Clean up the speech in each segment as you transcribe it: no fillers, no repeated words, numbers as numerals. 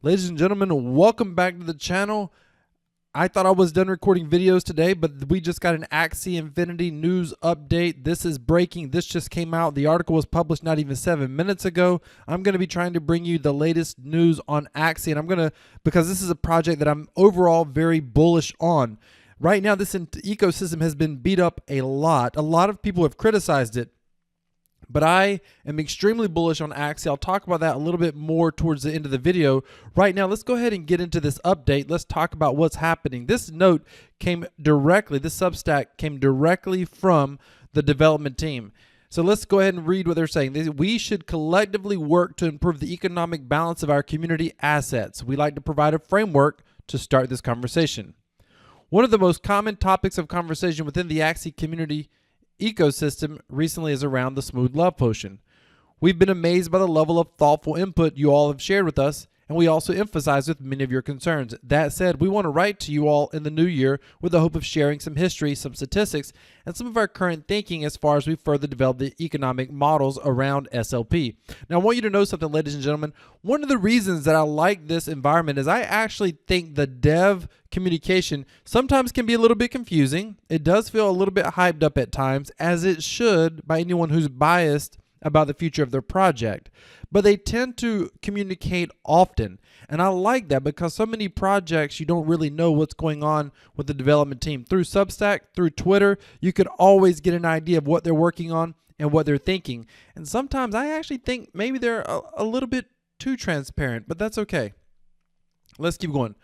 Ladies and gentlemen, welcome back to the channel. I thought I was done recording videos today, but we just got an Axie Infinity news update. This is breaking. This just came out. The article was published not even 7 minutes ago. I'm going to be trying to bring you the latest news on Axie, and because this is a project that I'm overall very bullish on. Right now, this ecosystem has been beat up a lot. A lot of people have criticized it, but I am extremely bullish on Axie. I'll talk about that a little bit more towards the end of the video. Right now, let's go ahead and get into this update. Let's talk about what's happening. This note came directly, this Substack came directly from the development team. So let's go ahead and read what they're saying. We should collectively work to improve the economic balance of our community assets. We like to provide a framework to start this conversation. One of the most common topics of conversation within the Axie community ecosystem recently is around the smooth love potion. We've been amazed by the level of thoughtful input you all have shared with us, and we also emphasize with many of your concerns. That said, we want to write to you all in the new year with the hope of sharing some history, some statistics, and some of our current thinking as far as we further develop the economic models around SLP. Now, I want you to know something, ladies and gentlemen. One of the reasons that I like this environment is I actually think the dev communication sometimes can be a little bit confusing. It does feel a little bit hyped up at times, as it should by anyone who's biased about the future of their project, but they tend to communicate often, and I like that because so many projects you don't really know what's going on with the development team. Through Substack, through Twitter, you could always get an idea of what they're working on and what they're thinking, and sometimes I actually think maybe they're a little bit too transparent, but that's okay. Let's keep going.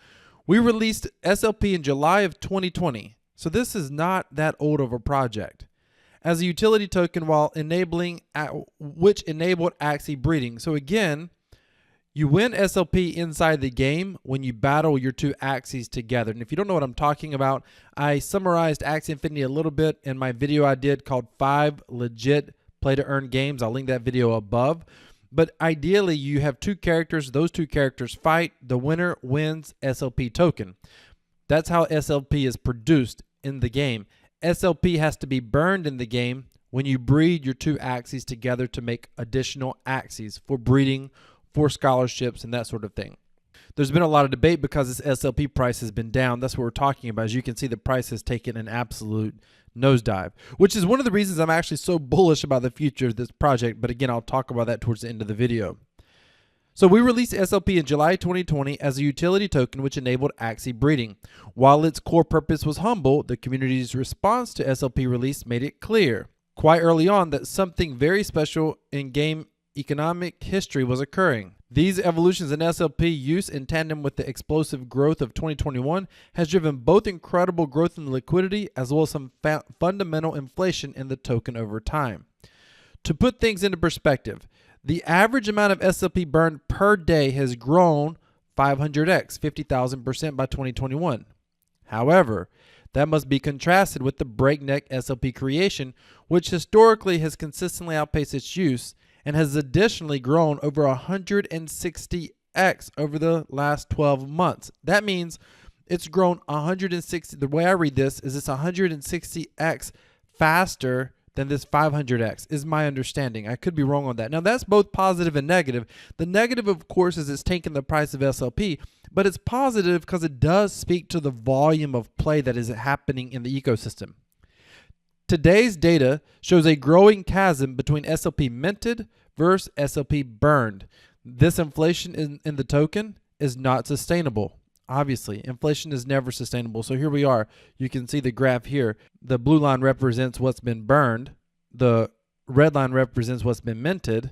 We released SLP in July of 2020, so this is not that old of a project, as a utility token which enabled Axie breeding. So again, you win SLP inside the game when you battle your two Axies together. And if you don't know what I'm talking about, I summarized Axie Infinity a little bit in my video I did called 5 Legit Play to Earn Games. I'll link that video above. But ideally, you have two characters. Those two characters fight. The winner wins SLP token. That's how SLP is produced in the game. SLP has to be burned in the game when you breed your two Axies together to make additional Axies for breeding, for scholarships, and that sort of thing. There's been a lot of debate because this SLP price has been down. That's what we're talking about. As you can see, the price has taken an absolute nosedive, which is one of the reasons I'm actually so bullish about the future of this project. But again, I'll talk about that towards the end of the video. So we released SLP in July 2020 as a utility token which enabled Axie breeding. While its core purpose was humble, the community's response to SLP release made it clear quite early on that something very special in game economic history was occurring. These evolutions in SLP use in tandem with the explosive growth of 2021 has driven both incredible growth in liquidity as well as some fundamental inflation in the token over time. To put things into perspective, the average amount of SLP burned per day has grown 500x, 50,000% by 2021. However, that must be contrasted with the breakneck SLP creation, which historically has consistently outpaced its use and has additionally grown over 160x over the last 12 months. That means it's grown 160. The way I read this is it's 160x faster than this 500x is my understanding. I could be wrong on that. Now, that's both positive and negative. The negative, of course, is it's taken the price of SLP, but it's positive because it does speak to the volume of play that is happening in the ecosystem. Today's data shows a growing chasm between SLP minted versus SLP burned. This inflation in the token is not sustainable. Obviously, inflation is never sustainable. So here we are. You can see the graph here. The blue line represents what's been burned. The red line represents what's been minted.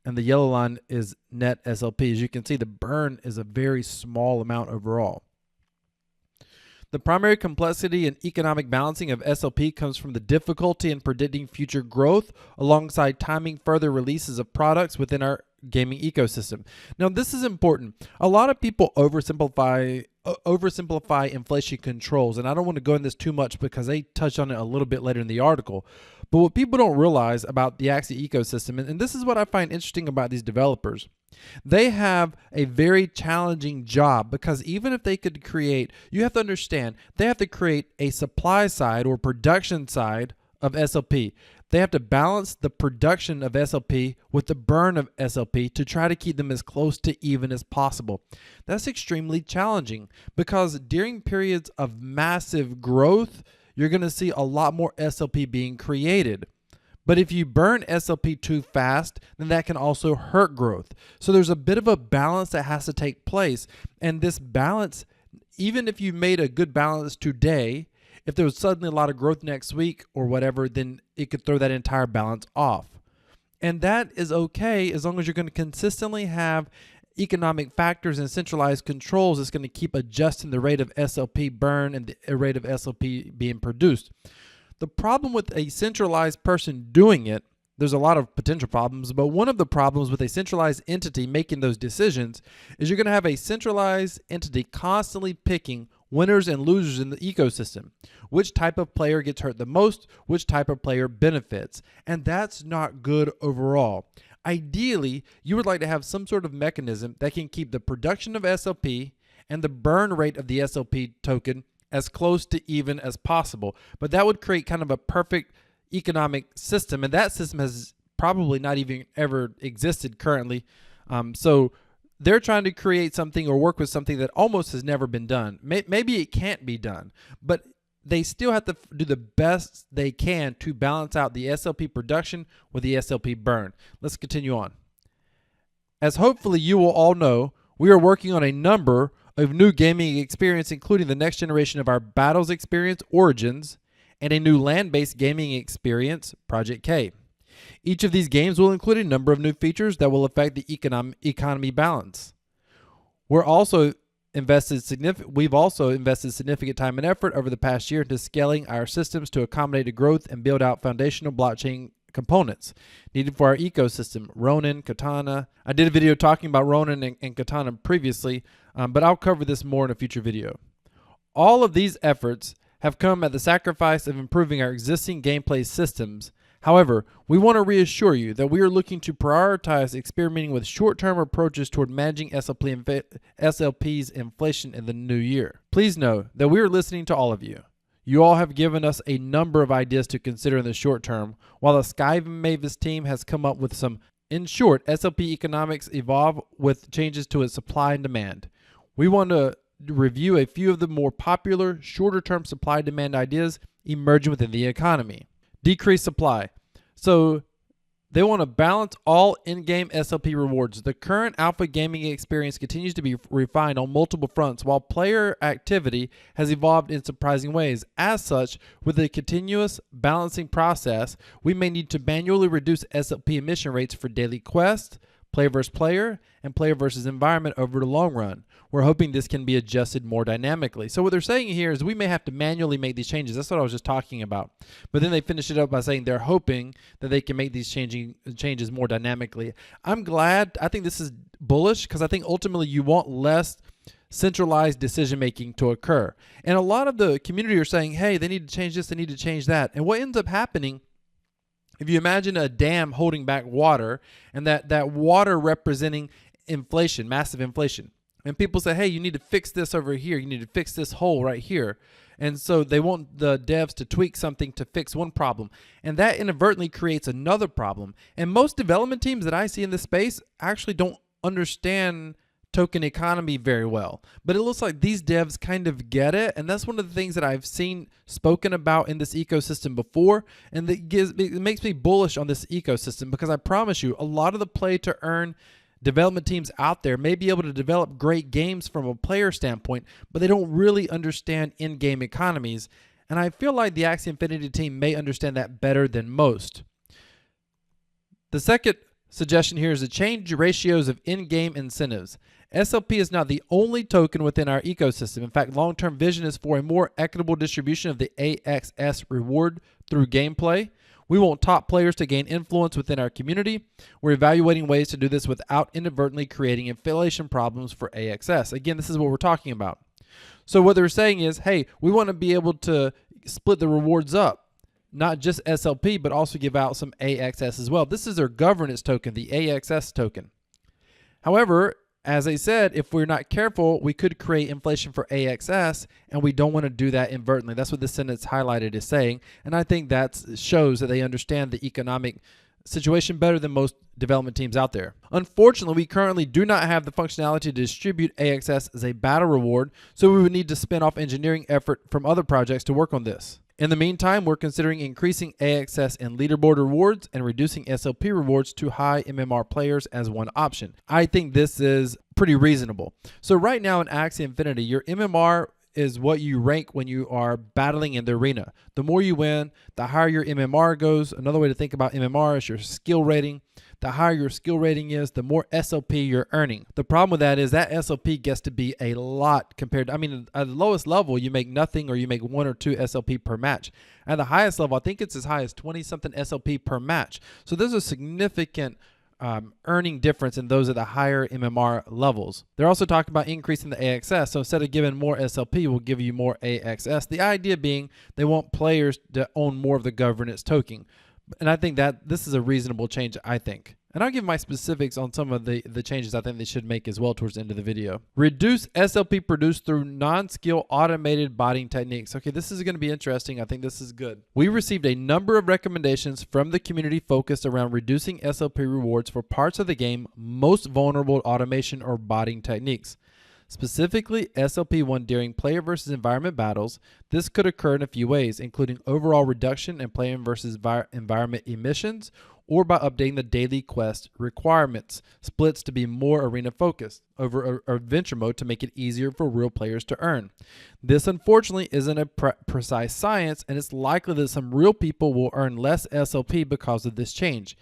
And the yellow line is net SLP. As you can see, the burn is a very small amount overall. The primary complexity and economic balancing of SLP comes from the difficulty in predicting future growth alongside timing further releases of products within our gaming ecosystem. Now, this is important. A lot of people oversimplify inflation controls, and I don't want to go into this too much because they touch on it a little bit later in the article. But what people don't realize about the Axie ecosystem, and this is what I find interesting about these developers, they have a very challenging job because even if they could create, you have to understand, they have to create a supply side or production side of SLP. They have to balance the production of SLP with the burn of SLP to try to keep them as close to even as possible. That's extremely challenging because during periods of massive growth, you're going to see a lot more SLP being created. But if you burn SLP too fast, then that can also hurt growth. So there's a bit of a balance that has to take place. And this balance, even if you made a good balance today, if there was suddenly a lot of growth next week or whatever, then it could throw that entire balance off. And that is okay as long as you're going to consistently have economic factors and centralized controls that's going to keep adjusting the rate of SLP burn and the rate of SLP being produced. The problem with a centralized person doing it, there's a lot of potential problems, but one of the problems with a centralized entity making those decisions is you're going to have a centralized entity constantly picking winners and losers in the ecosystem. Which type of player gets hurt the most, which type of player benefits, and that's not good overall. Ideally, you would like to have some sort of mechanism that can keep the production of SLP and the burn rate of the SLP token as close to even as possible. But that would create kind of a perfect economic system, and that system has probably not even ever existed currently. So they're trying to create something or work with something that almost has never been done. Maybe it can't be done, but they still have to do the best they can to balance out the SLP production with the SLP burn. Let's continue on. As hopefully you will all know, we are working on a number of new gaming experience, including the next generation of our Battles experience, Origins, and a new land-based gaming experience, Project K. Each of these games will include a number of new features that will affect the economy balance. We've also invested significant time and effort over the past year into scaling our systems to accommodate the growth and build out foundational blockchain components needed for our ecosystem. Ronin, Katana. I did a video talking about Ronin and Katana previously, but I'll cover this more in a future video. All of these efforts have come at the sacrifice of improving our existing gameplay systems. However, we want to reassure you that we are looking to prioritize experimenting with short-term approaches toward managing SLP's inflation in the new year. Please know that we are listening to all of you. You all have given us a number of ideas to consider in the short term, while the Sky Mavis team has come up with some. In short, SLP economics evolve with changes to its supply and demand. We want to review a few of the more popular, shorter-term supply-demand ideas emerging within the economy. Decrease supply. So they want to balance all in-game SLP rewards. The current alpha gaming experience continues to be refined on multiple fronts, while player activity has evolved in surprising ways. As such, with a continuous balancing process, we may need to manually reduce SLP emission rates for daily quests, player versus player, and player versus environment over the long run. We're hoping this can be adjusted more dynamically. So what they're saying here is we may have to manually make these changes. That's what I was just talking about. But then they finish it up by saying they're hoping that they can make these changes more dynamically. I'm glad. I think this is bullish because I think ultimately you want less centralized decision making to occur. And a lot of the community are saying, hey, they need to change this, they need to change that. And what ends up happening, if you imagine a dam holding back water and that water representing inflation, massive inflation, and people say, hey, you need to fix this over here. You need to fix this hole right here. And so they want the devs to tweak something to fix one problem. And that inadvertently creates another problem. And most development teams that I see in this space actually don't understand token economy very well. But it looks like these devs kind of get it. And that's one of the things that I've seen spoken about in this ecosystem before. And it makes me bullish on this ecosystem because I promise you, a lot of the play to earn development teams out there may be able to develop great games from a player standpoint, but they don't really understand in-game economies. And I feel like the Axie Infinity team may understand that better than most. The second suggestion here is to change ratios of in-game incentives. SLP is not the only token within our ecosystem. In fact, long-term vision is for a more equitable distribution of the AXS reward through gameplay. We want top players to gain influence within our community. We're evaluating ways to do this without inadvertently creating inflation problems for AXS. Again, this is what we're talking about. So what they're saying is, hey, we want to be able to split the rewards up, not just SLP, but also give out some AXS as well. This is their governance token, the AXS token. However, As I said, if we're not careful, we could create inflation for AXS, and we don't want to do that inadvertently. That's what the sentence highlighted is saying, and I think that shows that they understand the economic situation better than most development teams out there. Unfortunately, we currently do not have the functionality to distribute AXS as a battle reward, so we would need to spin off engineering effort from other projects to work on this. In the meantime, we're considering increasing AXS and leaderboard rewards and reducing SLP rewards to high MMR players as one option. I think this is pretty reasonable. So right now in Axie Infinity, your MMR is what you rank when you are battling in the arena. The more you win, the higher your MMR goes. Another way to think about MMR is your skill rating. The higher your skill rating is, the more SLP you're earning. The problem with that is that SLP gets to be a lot compared to, I mean, at the lowest level, you make nothing or you make 1 or 2 SLP per match. At the highest level, I think it's as high as 20-something SLP per match. So there's a significant earning difference in those at the higher MMR levels. They're also talking about increasing the AXS. So instead of giving more SLP, we'll give you more AXS. The idea being they want players to own more of the governance token. And I think that this is a reasonable change, I think. And I'll give my specifics on some of the changes I think they should make as well towards the end of the video. Reduce SLP produced through non-skill automated botting techniques. Okay, this is going to be interesting. I think this is good. We received a number of recommendations from the community focused around reducing SLP rewards for parts of the game most vulnerable to automation or botting techniques. Specifically, SLP1 during player versus environment battles. This could occur in a few ways, including overall reduction in player versus environment emissions, or by updating the daily quest requirements splits to be more arena focused over adventure mode to make it easier for real players to earn. This unfortunately isn't a precise science, and it's likely that some real people will earn less SLP because of this change.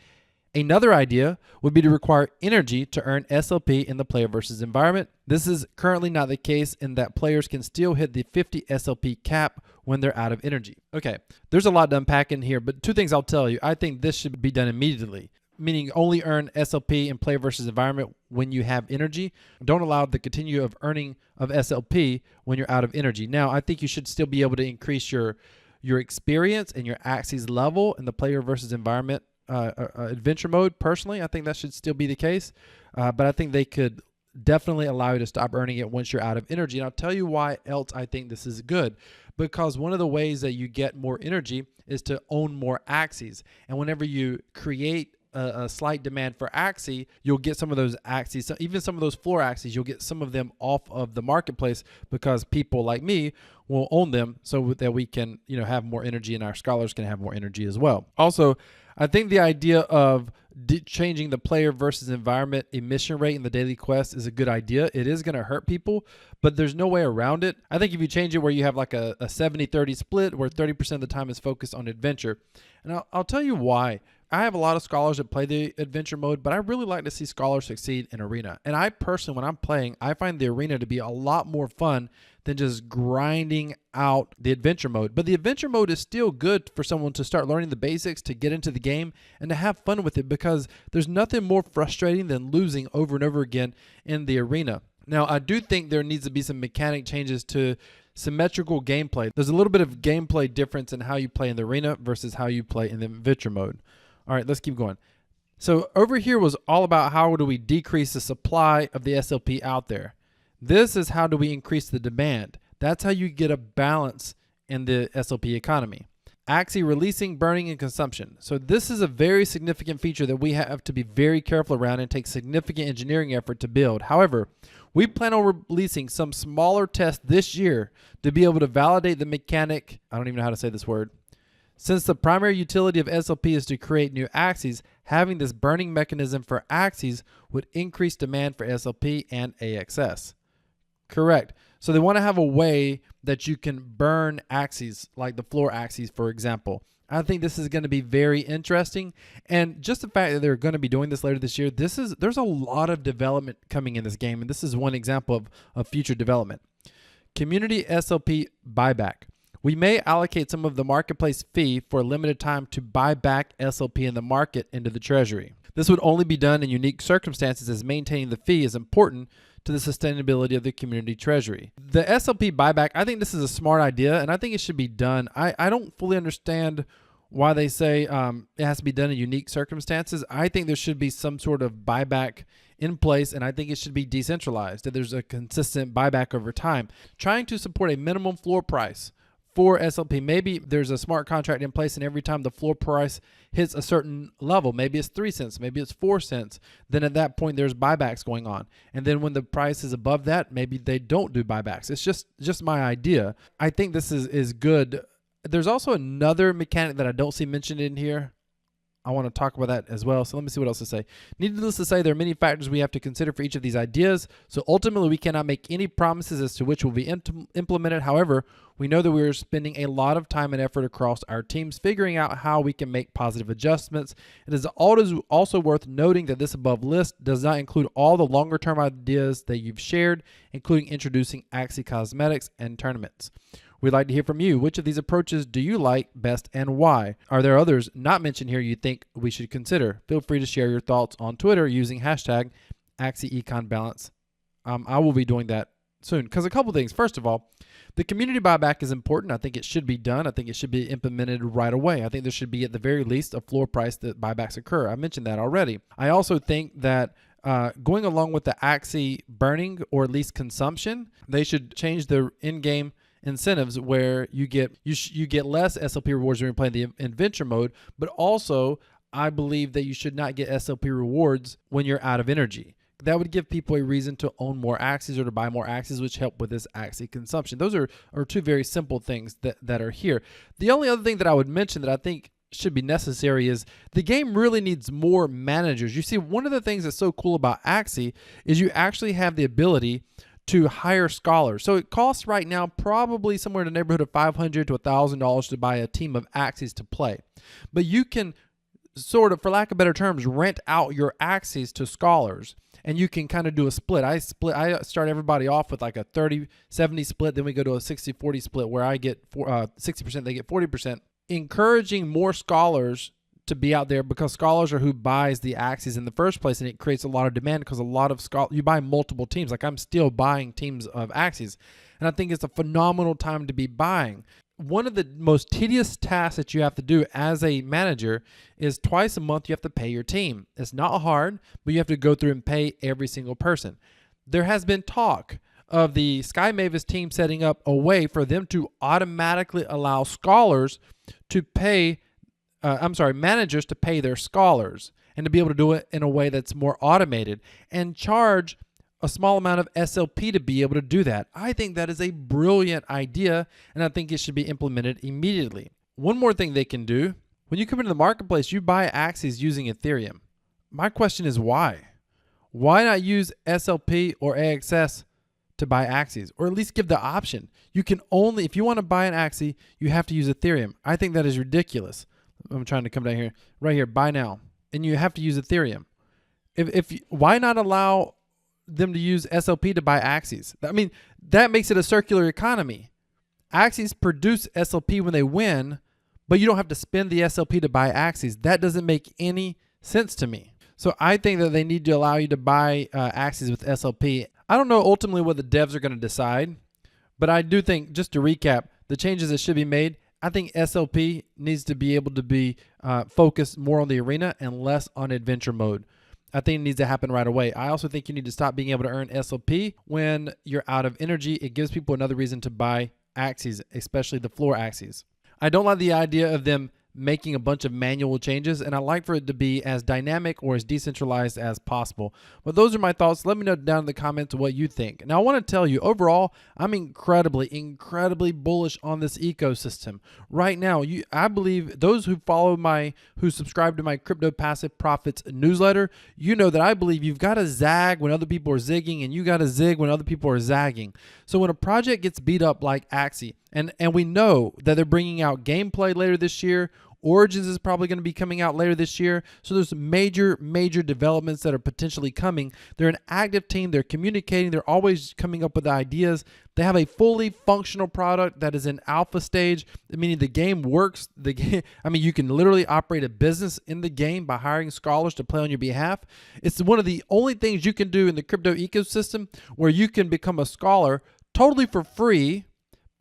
Another idea would be to require energy to earn SLP in the player versus environment. This is currently not the case in that players can still hit the 50 SLP cap when they're out of energy. Okay, there's a lot to unpack in here, but 2 things I'll tell you. I think this should be done immediately, meaning only earn SLP in player versus environment when you have energy. Don't allow the continue of earning of SLP when you're out of energy. Now, I think you should still be able to increase your experience and your Axie's level in the player versus environment adventure mode. Personally, I think that should still be the case, but I think they could definitely allow you to stop earning it once you're out of energy. And I'll tell you why else I think this is good, because one of the ways that you get more energy is to own more Axies, and whenever you create a slight demand for Axie, you'll get some of those Axies, so even some of those floor Axies, you'll get some of them off of the marketplace because people like me will own them so that we can, have more energy and our scholars can have more energy as well. Also, I think the idea of changing the player versus environment emission rate in the daily quest is a good idea. It is going to hurt people, but there's no way around it. I think if you change it where you have like a 70-30 split where 30% of the time is focused on adventure, and I'll tell you why. I have a lot of scholars that play the adventure mode, but I really like to see scholars succeed in arena. And I personally, when I'm playing, I find the arena to be a lot more fun than just grinding out the adventure mode. But the adventure mode is still good for someone to start learning the basics, to get into the game, and to have fun with it, because there's nothing more frustrating than losing over and over again in the arena. Now, I do think there needs to be some mechanic changes to symmetrical gameplay. There's a little bit of gameplay difference in how you play in the arena versus how you play in the adventure mode. All right, let's keep going. So over here was all about how do we decrease the supply of the SLP out there. This is how do we increase the demand. That's how you get a balance in the SLP economy. Axie releasing, burning, and consumption. So this is a very significant feature that we have to be very careful around and take significant engineering effort to build. However, we plan on releasing some smaller tests this year to be able to validate the mechanic. I don't even know how to say this word. Since the primary utility of SLP is to create new Axies, having this burning mechanism for Axies would increase demand for SLP and AXS. Correct. So they want to have a way that you can burn Axies, like the floor Axies, for example. I think this is going to be very interesting. And just the fact that they're going to be doing this later this year, there's a lot of development coming in this game. And this is one example of future development. Community SLP buyback. We may allocate some of the marketplace fee for a limited time to buy back SLP in the market into the treasury. This would only be done in unique circumstances, as maintaining the fee is important to the sustainability of the community treasury. The SLP buyback, I think this is a smart idea, and I think it should be done. I don't fully understand why they say it has to be done in unique circumstances. I think there should be some sort of buyback in place, and I think it should be decentralized, that there's a consistent buyback over time. Trying to support a minimum floor price for SLP. Maybe there's a smart contract in place, and every time the floor price hits a certain level, maybe it's 3 cents, maybe it's 4 cents, then at that point there's buybacks going on. And then when the price is above that, maybe they don't do buybacks. It's just my idea. I think this is good. There's also another mechanic that I don't see mentioned in here. I want to talk about that as well. So let me see what else to say. Needless to say, there are many factors we have to consider for each of these ideas. So ultimately, we cannot make any promises as to which will be implemented. However, we know that we are spending a lot of time and effort across our teams figuring out how we can make positive adjustments. It is also worth noting that this above list does not include all the longer term ideas that you've shared, including introducing Axie cosmetics and tournaments. We'd like to hear from you. Which of these approaches do you like best and why? Are there others not mentioned here you think we should consider? Feel free to share your thoughts on Twitter using hashtag AxieEconBalance. I will be doing that soon. Because a couple things. First of all, the community buyback is important. I think it should be done. I think it should be implemented right away. I think there should be at the very least a floor price that buybacks occur. I mentioned that already. I also think that going along with the Axie burning or at least consumption, they should change their in-game incentives where you get less SLP rewards when you're playing the adventure mode, but also I believe that you should not get SLP rewards when you're out of energy. That would give people a reason to own more Axies or to buy more Axies, which help with this Axie consumption. Those are two very simple things that are here. The only other thing that I would mention that I think should be necessary is the game really needs more managers. You see, one of the things that's so cool about Axie is you actually have the ability to hire scholars. So it costs right now probably somewhere in the neighborhood of $500 to $1,000 to buy a team of Axies to play. But you can sort of, for lack of better terms, rent out your Axies to scholars, and you can kind of do a split. I start everybody off with like a 30-70 split, then we go to a 60-40 split where I get 60%, they get 40%, encouraging more scholars to be out there, because scholars are who buys the Axies in the first place, and it creates a lot of demand because a lot of you buy multiple teams. Like I'm still buying teams of Axies, and I think it's a phenomenal time to be buying. One of the most tedious tasks that you have to do as a manager is twice a month you have to pay your team. It's not hard, but you have to go through and pay every single person. There has been talk of the Sky Mavis team setting up a way for them to automatically allow scholars to pay managers to pay their scholars, and to be able to do it in a way that's more automated and charge a small amount of SLP to be able to do that. I think that is a brilliant idea, and I think it should be implemented immediately. One more thing they can do, when you come into the marketplace, you buy Axies using Ethereum. My question is why? Why not use SLP or AXS to buy Axies, or at least give the option? You can only, if you want to buy an Axie, you have to use Ethereum. I think that is ridiculous. I'm trying to come down here, right here, buy now, and you have to use Ethereum. Why not allow them to use SLP to buy Axies? I mean, that makes it a circular economy. Axies produce SLP when they win, but you don't have to spend the SLP to buy Axies. That doesn't make any sense to me. So I think that they need to allow you to buy Axies with SLP. I don't know ultimately what the devs are going to decide, but I do think, just to recap, the changes that should be made, I think SLP needs to be able to be focused more on the arena and less on adventure mode. I think it needs to happen right away. I also think you need to stop being able to earn SLP when you're out of energy. It gives people another reason to buy Axies, especially the floor Axies. I don't like the idea of them making a bunch of manual changes, and I like for it to be as dynamic or as decentralized as possible. But those are my thoughts. Let me know down in the comments what you think. Now, I want to tell you, overall, I'm incredibly bullish on this ecosystem. Right now, I believe those who subscribe to my Crypto Passive Profits newsletter, you know that I believe you've got to zag when other people are zigging, and you got to zig when other people are zagging. So when a project gets beat up like Axie, and we know that they're bringing out gameplay later this year. Origins is probably going to be coming out later this year. So there's major developments that are potentially coming. They're an active team. They're communicating. They're always coming up with ideas. They have a fully functional product that is in alpha stage, meaning the game works. You can literally operate a business in the game by hiring scholars to play on your behalf. It's one of the only things you can do in the crypto ecosystem where you can become a scholar totally for free,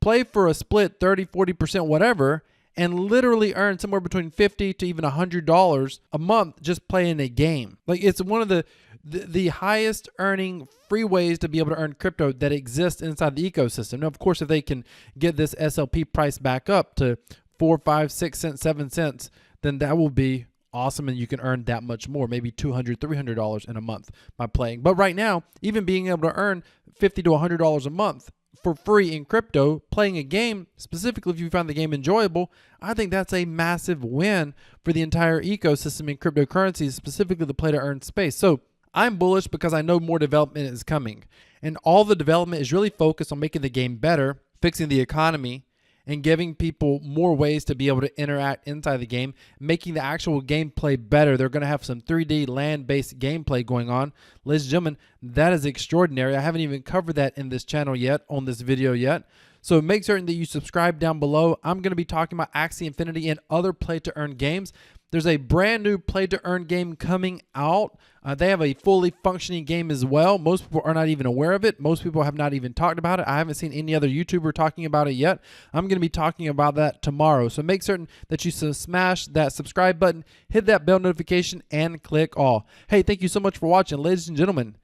play for a split 30, 40%, whatever, and literally earn somewhere between $50 to even $100 a month just playing a game. Like, it's one of the the highest earning free ways to be able to earn crypto that exist inside the ecosystem. Now, of course, if they can get this SLP price back up to 4, 5, 6 cents, 7 cents, then that will be awesome, and you can earn that much more, maybe $200, $300 in a month by playing. But right now, even being able to earn $50 to $100 a month for free in crypto, playing a game, specifically if you find the game enjoyable, I think that's a massive win for the entire ecosystem in cryptocurrencies, specifically the play to earn space. So I'm bullish because I know more development is coming, and all the development is really focused on making the game better, fixing the economy, and giving people more ways to be able to interact inside the game, making the actual gameplay better. They're going to have some 3D land-based gameplay going on. Ladies and gentlemen, that is extraordinary. I haven't even covered that in this channel yet, on this video yet. So make certain that you subscribe down below. I'm going to be talking about Axie Infinity and other play-to-earn games. There's a brand new play-to-earn game coming out. They have a fully functioning game as well. Most people are not even aware of it. Most people have not even talked about it. I haven't seen any other YouTuber talking about it yet. I'm going to be talking about that tomorrow. So make certain that you smash that subscribe button, hit that bell notification, and click all. Hey, thank you so much for watching. Ladies and gentlemen,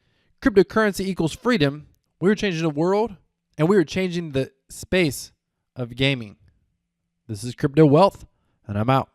cryptocurrency equals freedom. We're changing the world, and we are changing the space of gaming. This is Crypto Wealth, and I'm out.